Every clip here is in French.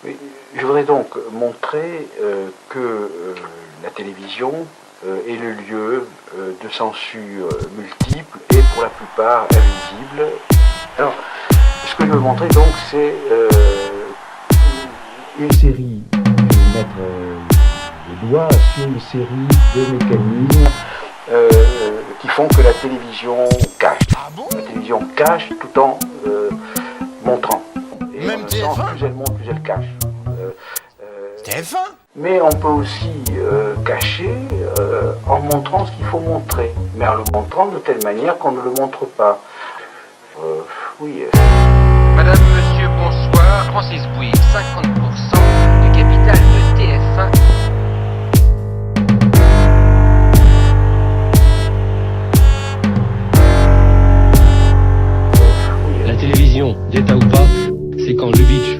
Oui, je voudrais donc montrer que la télévision est le lieu de censure multiples et pour la plupart invisibles. Alors, ce que je veux montrer donc, c'est une série. Je vais mettre le doigt sur une série de mécanismes qui font que la télévision cache. La télévision cache tout en montrant. Et même en même temps, TF1 plus elle montre, plus elle cache. TF1 Mais on peut aussi cacher en montrant ce qu'il faut montrer, mais en le montrant de telle manière qu'on ne le montre pas. Oui. Madame, monsieur, bonsoir. Francis Bouygues, 50% du capital de TF1. La télévision, d'État ou pas, c'est quand Lubitsch,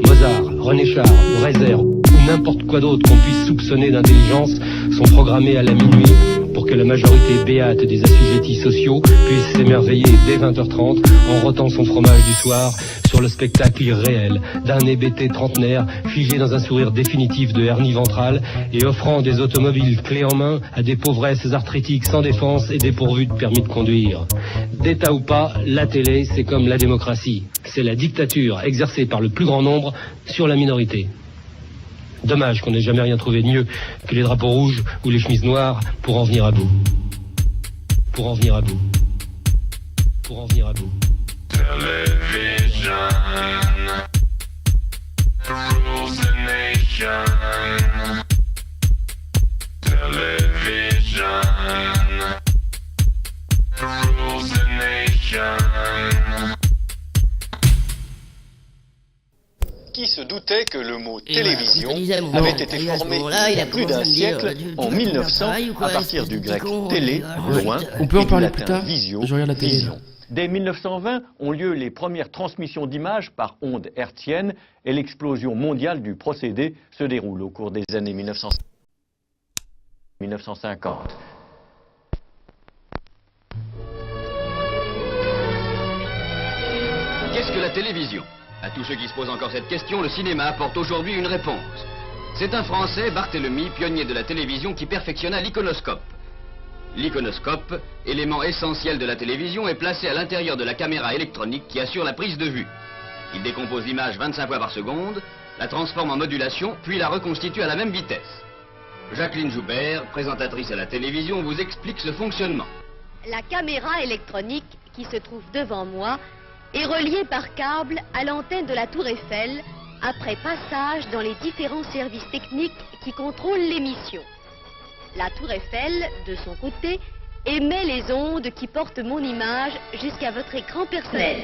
Mozart, René Char, Brezer ou n'importe quoi d'autre qu'on puisse soupçonner d'intelligence sont programmés à la minuit pour que la majorité béate des assujettis sociaux puisse s'émerveiller dès 20h30 en rotant son fromage du soir sur le spectacle irréel d'un hébété trentenaire figé dans un sourire définitif de hernie ventrale et offrant des automobiles clés en main à des pauvresses arthritiques sans défense et dépourvues de permis de conduire. D'État ou pas, la télé, c'est comme la démocratie. C'est la dictature exercée par le plus grand nombre sur la minorité. Dommage qu'on n'ait jamais rien trouvé de mieux que les drapeaux rouges ou les chemises noires pour en venir à bout. Pour en venir à bout. Pour en venir à bout. Television rules the nation. Television rules the nation. Qui se doutait que le mot télévision avait été formé il y a plus d'un siècle, en 1900, à partir du grec télé, loin, On peut en et du parler latin plus tard. visio, Je regarde la télé. vision. Dès 1920 ont lieu les premières transmissions d'images par ondes hertziennes et l'explosion mondiale du procédé se déroule au cours des années 1950. Qu'est-ce que la télévision? À tous ceux qui se posent encore cette question, le cinéma apporte aujourd'hui une réponse. C'est un Français, Barthélemy, pionnier de la télévision, qui perfectionna l'iconoscope. L'iconoscope, élément essentiel de la télévision, est placé à l'intérieur de la caméra électronique qui assure la prise de vue. Il décompose l'image 25 fois par seconde, la transforme en modulation, puis la reconstitue à la même vitesse. Jacqueline Joubert, présentatrice à la télévision, vous explique ce fonctionnement. La caméra électronique qui se trouve devant moi est reliée par câble à l'antenne de la Tour Eiffel après passage dans les différents services techniques qui contrôlent l'émission. La Tour Eiffel, de son côté, émet les ondes qui portent mon image jusqu'à votre écran personnel.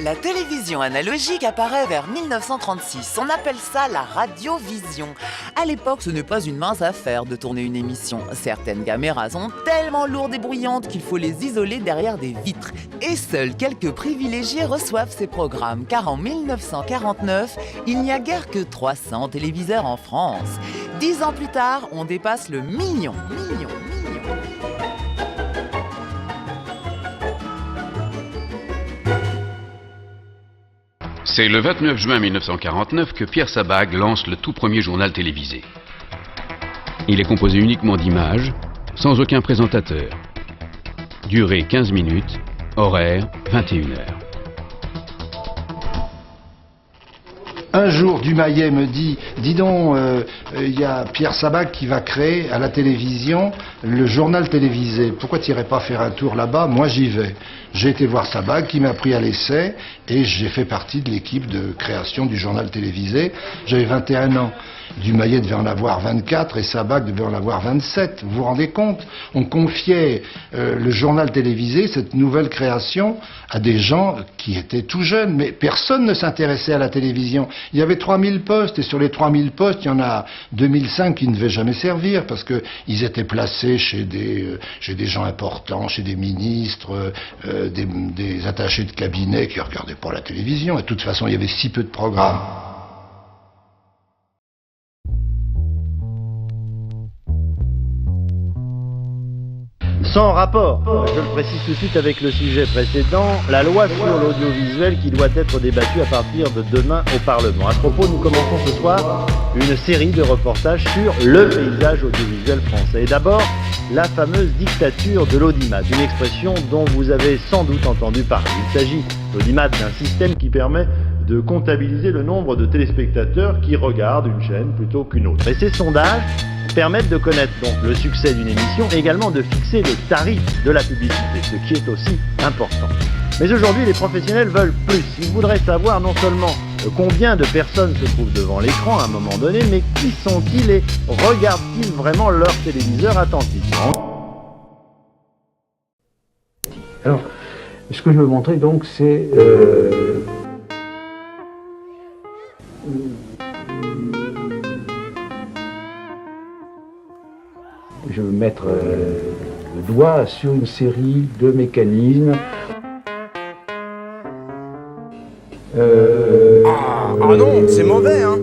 La télévision analogique apparaît vers 1936. On appelle ça la radiovision. À l'époque, ce n'est pas une mince affaire de tourner une émission. Certaines caméras sont tellement lourdes et bruyantes qu'il faut les isoler derrière des vitres. Et seuls quelques privilégiés reçoivent ces programmes, car en 1949, il n'y a guère que 300 téléviseurs en France. 10 ans plus tard, on dépasse le million. C'est le 29 juin 1949 que Pierre Sabag lance le tout premier journal télévisé. Il est composé uniquement d'images, sans aucun présentateur. Durée 15 minutes, horaire 21h. Un jour, Dumayet me dit, dis donc, il y a Pierre Sabag qui va créer à la télévision le journal télévisé. Pourquoi tu n'irais pas faire un tour là-bas? Moi, j'y vais. J'ai été voir Sabag qui m'a pris à l'essai et j'ai fait partie de l'équipe de création du journal télévisé. J'avais 21 ans. Dumayet devait en avoir 24 et Sabag devait en avoir 27. Vous vous rendez compte? On confiait le journal télévisé, cette nouvelle création, à des gens qui étaient tout jeunes. Mais personne ne s'intéressait à la télévision. Il y avait 3000 postes et sur les 3000 postes, il y en a 2005 qui ne devaient jamais servir parce qu'ils étaient placés chez des gens importants, chez des ministres, des attachés de cabinet qui ne regardaient pas la télévision. Et de toute façon, il y avait si peu de programmes. Sans rapport, je le précise tout de suite avec le sujet précédent, la loi sur l'audiovisuel qui doit être débattue à partir de demain au Parlement. À ce propos, nous commençons ce soir une série de reportages sur le paysage audiovisuel français. Et d'abord, la fameuse dictature de l'audimat, une expression dont vous avez sans doute entendu parler. Il s'agit, l'audimat, d'un système qui permet de comptabiliser le nombre de téléspectateurs qui regardent une chaîne plutôt qu'une autre. Et ces sondages permettent de connaître donc le succès d'une émission et également de fixer le tarif de la publicité, ce qui est aussi important. Mais aujourd'hui, les professionnels veulent plus. Ils voudraient savoir non seulement combien de personnes se trouvent devant l'écran à un moment donné, mais qui sont-ils et regardent-ils vraiment leur téléviseur attentivement? Alors, ce que je veux montrer donc, c'est je veux mettre le doigt sur une série de mécanismes. Ah non, c'est mauvais, hein.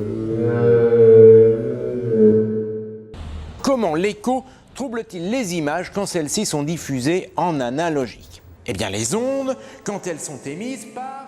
Comment l'écho trouble-t-il les images quand celles-ci sont diffusées en analogique? Eh bien, les ondes, quand elles sont émises par...